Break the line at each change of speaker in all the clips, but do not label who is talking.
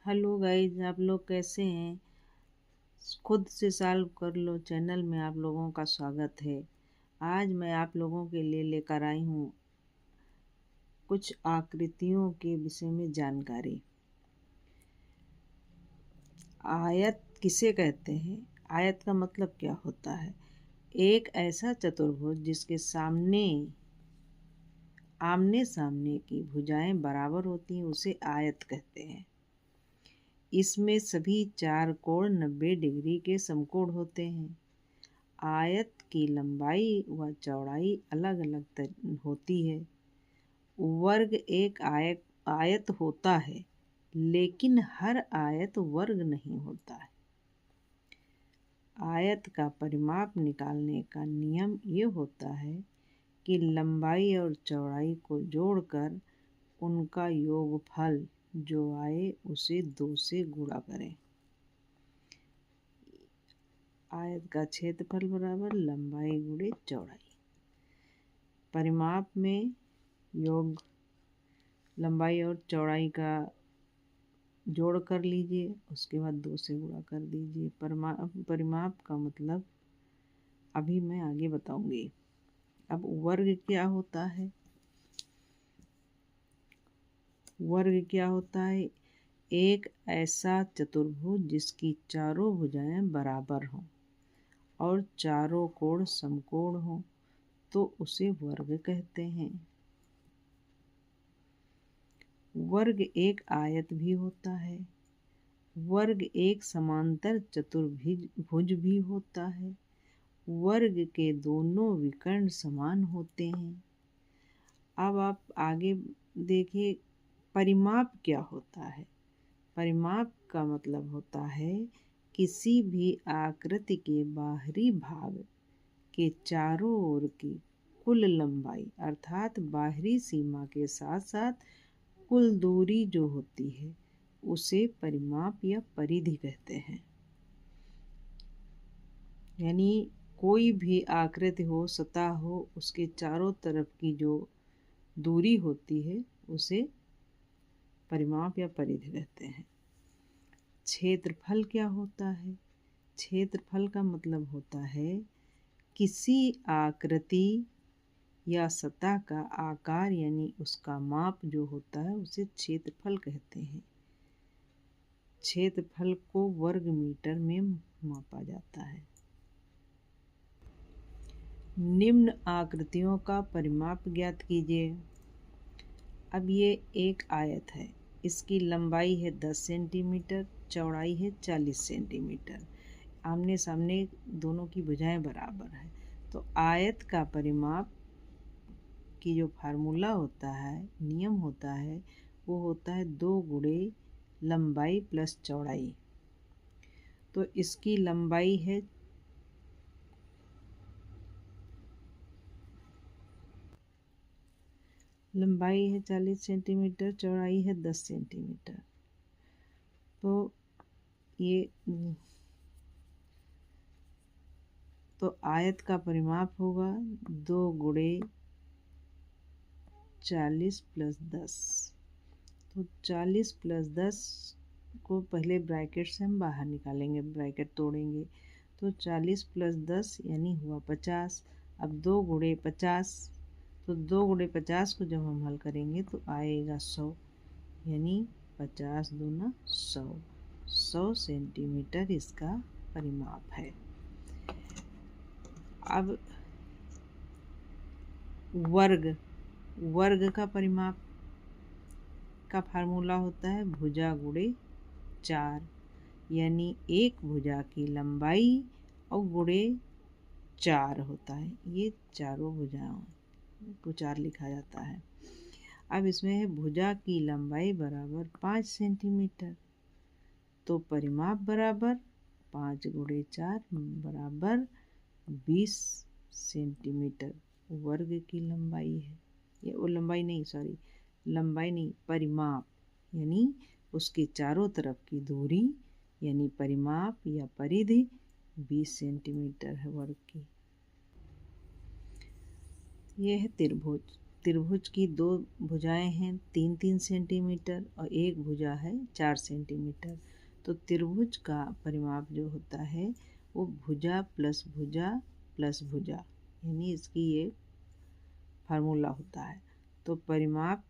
Hello guys, आप लोग कैसे हैं। खुद से सॉल्व कर लो चैनल में आप लोगों का स्वागत है। आज मैं आप लोगों के लिए लेकर आई हूँ कुछ आकृतियों के विषय में जानकारी। आयत किसे कहते हैं? आयत का मतलब क्या होता है? एक ऐसा चतुर्भुज जिसके आमने सामने की भुजाएं बराबर होती हैं उसे आयत कहते हैं। इसमें सभी चार कोण 90 डिग्री के समकोण होते हैं। आयत की लंबाई व चौड़ाई अलग अलग होती है। वर्ग एक आयत होता है, लेकिन हर आयत वर्ग नहीं होता है। आयत का परिमाप निकालने का नियम ये होता है कि लंबाई और चौड़ाई को जोड़कर उनका योगफल जो आए उसे 2 से गुणा करें। आयत का क्षेत्रफल बराबर लंबाई गुणे चौड़ाई। परिमाप में योग लंबाई और चौड़ाई का जोड़ कर लीजिए, उसके बाद 2 से गुणा कर दीजिए। परिमाप का मतलब अभी मैं आगे बताऊंगी। अब वर्ग क्या होता है? वर्ग क्या होता है? एक ऐसा चतुर्भुज जिसकी चारों भुजाएं बराबर हों और चारों कोण समकोण हों तो उसे वर्ग कहते हैं। वर्ग एक आयत भी होता है। वर्ग एक समांतर चतुर्भुज भी होता है। वर्ग के दोनों विकर्ण समान होते हैं। अब आप आगे देखिए, परिमाप क्या होता है? परिमाप का मतलब होता है किसी भी आकृति के बाहरी भाग के चारों ओर की कुल लंबाई अर्थात बाहरी सीमा के साथ साथ कुल दूरी जो होती है उसे परिमाप या परिधि कहते हैं। यानी कोई भी आकृति हो, सतह हो, उसके चारों तरफ की जो दूरी होती है उसे परिमाप या परिधि कहते हैं। क्षेत्रफल क्या होता है? क्षेत्रफल का मतलब होता है किसी आकृति या सतह का आकार यानी उसका माप जो होता है उसे क्षेत्रफल कहते हैं। क्षेत्रफल को वर्ग मीटर में मापा जाता है। निम्न आकृतियों का परिमाप ज्ञात कीजिए। अब ये एक आयत है, इसकी लंबाई है 10 सेंटीमीटर, चौड़ाई है 40 सेंटीमीटर। आमने सामने दोनों की भुजाएं बराबर है। तो आयत का परिमाप की जो फार्मूला होता है, नियम होता है, वो होता है 2 गुणे लंबाई प्लस चौड़ाई। तो इसकी लंबाई है 40 सेंटीमीटर, चौड़ाई है 10 सेंटीमीटर। तो ये तो आयत का परिमाप होगा 2 गुणे 40 प्लस 10। तो 40 प्लस 10 को पहले ब्रैकेट से हम बाहर निकालेंगे, ब्रैकेट तोड़ेंगे। तो 40 प्लस 10 यानी हुआ 50। अब 2 गुणे 50, तो 2 गुणे 50 को जब हम हल करेंगे तो आएगा 100, यानी 50 दूना 100 सेंटीमीटर इसका परिमाप है। अब वर्ग का परिमाप का फार्मूला होता है भुजा गुणे 4, यानी एक भुजा की लंबाई और गुणे 4 होता है। ये चारों भुजाओं को 4 लिखा जाता है। अब इसमें है भुजा की लंबाई बराबर 5 सेंटीमीटर, तो परिमाप बराबर 5 गुणे 4 बराबर 20 सेंटीमीटर वर्ग की लंबाई है। ये वो लंबाई नहीं, परिमाप यानी उसके चारों तरफ की दूरी यानी परिमाप या परिधि 20 सेंटीमीटर है वर्ग की। यह है त्रिभुज। त्रिभुज की दो भुजाएं हैं 3-3 सेंटीमीटर और एक भुजा है 4 सेंटीमीटर। तो त्रिभुज का परिमाप जो होता है वो भुजा प्लस भुजा प्लस भुजा, यानी इसकी ये फार्मूला होता है। तो परिमाप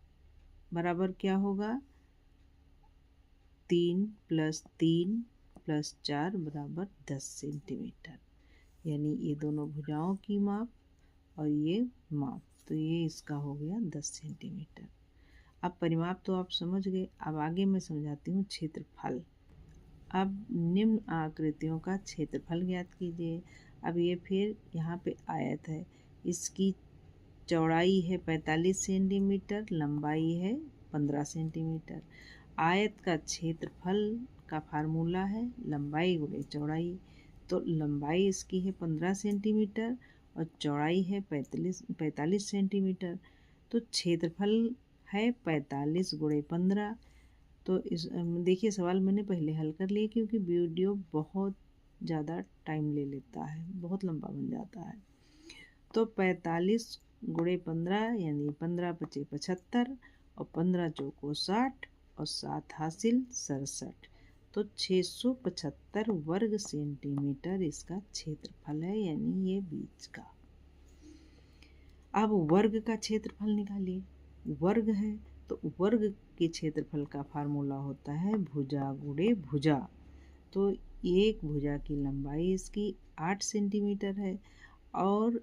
बराबर क्या होगा, 3 + 3 + 4 बराबर 10 सेंटीमीटर, यानी ये दोनों भुजाओं की माप और ये माप, तो ये इसका हो गया 10 सेंटीमीटर। अब परिमाप तो आप समझ गए, अब आगे मैं समझाती हूँ क्षेत्रफल। अब निम्न आकृतियों का क्षेत्रफल ज्ञात कीजिए। अब ये फिर यहाँ पे आयत है, इसकी चौड़ाई है 45 सेंटीमीटर, लंबाई है 15 सेंटीमीटर। आयत का क्षेत्रफल का फार्मूला है लंबाई गुणे चौड़ाई। तो लंबाई इसकी है 15 सेंटीमीटर और चौड़ाई है 45 सेंटीमीटर। तो क्षेत्रफल है 45 × 15। तो इस देखिए सवाल मैंने पहले हल कर लिया क्योंकि वीडियो बहुत ज़्यादा टाइम ले लेता है, बहुत लंबा बन जाता है। तो 45 × 15 यानी 15 × 5 = 75 और 15 × 4 = 60 और 7 हासिल 67। तो 675 वर्ग सेंटीमीटर इसका क्षेत्रफल है, यानी ये बीच का। अब वर्ग का क्षेत्रफल निकालिए। वर्ग है तो वर्ग के क्षेत्रफल का फार्मूला होता है भुजा गुणे भुजा। तो एक भुजा की लंबाई इसकी 8 सेंटीमीटर है और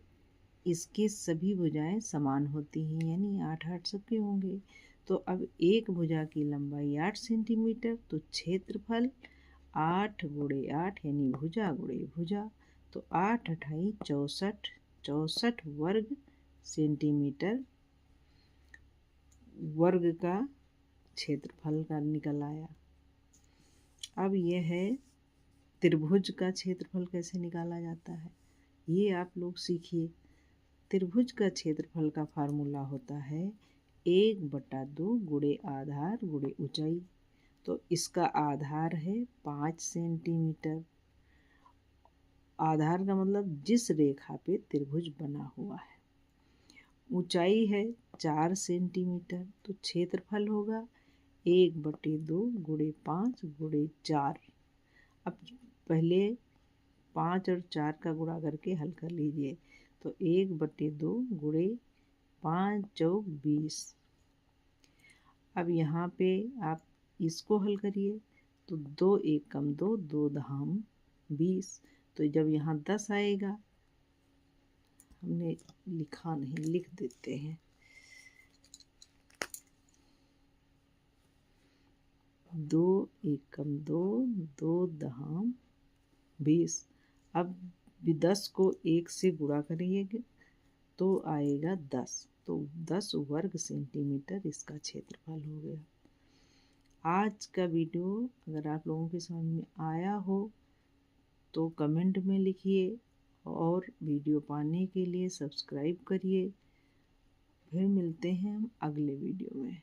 इसके सभी भुजाएं समान होती हैं, यानी 8-8 सबके होंगे। तो अब एक भुजा की लंबाई 8 सेंटीमीटर, तो क्षेत्रफल 8 × 8 यानी भुजा गुणे भुजा। तो 8 × 8 = 64 वर्ग सेंटीमीटर वर्ग का क्षेत्रफल का निकल आया। अब यह है त्रिभुज का क्षेत्रफल कैसे निकाला जाता है, ये आप लोग सीखिए। त्रिभुज का क्षेत्रफल का फार्मूला होता है 1/2 गुणे आधार गुणे ऊंचाई। तो इसका आधार है 5 सेंटीमीटर। आधार का मतलब जिस रेखा पे त्रिभुज बना हुआ है। ऊंचाई है 4 सेंटीमीटर। तो क्षेत्रफल होगा 1/2 × 5 × 4। अब पहले 5 और 4 का गुणा करके हल कर लीजिए। तो 1/2 × 5 × 20। अब यहाँ पे आप इसको हल करिए तो 2 × 1 = 2, 2 धाम 20। तो जब यहाँ 10 आएगा, हमने लिखा नहीं, लिख देते हैं। 2 × 1 = 2, 2 धाम 20। अब 10 को 1 से गुणा करिएगा तो आएगा 10। तो 10 वर्ग सेंटीमीटर इसका क्षेत्रफल हो गया। आज का वीडियो अगर आप लोगों के समझ में आया हो तो कमेंट में लिखिए और वीडियो पाने के लिए सब्सक्राइब करिए। फिर मिलते हैं हम अगले वीडियो में।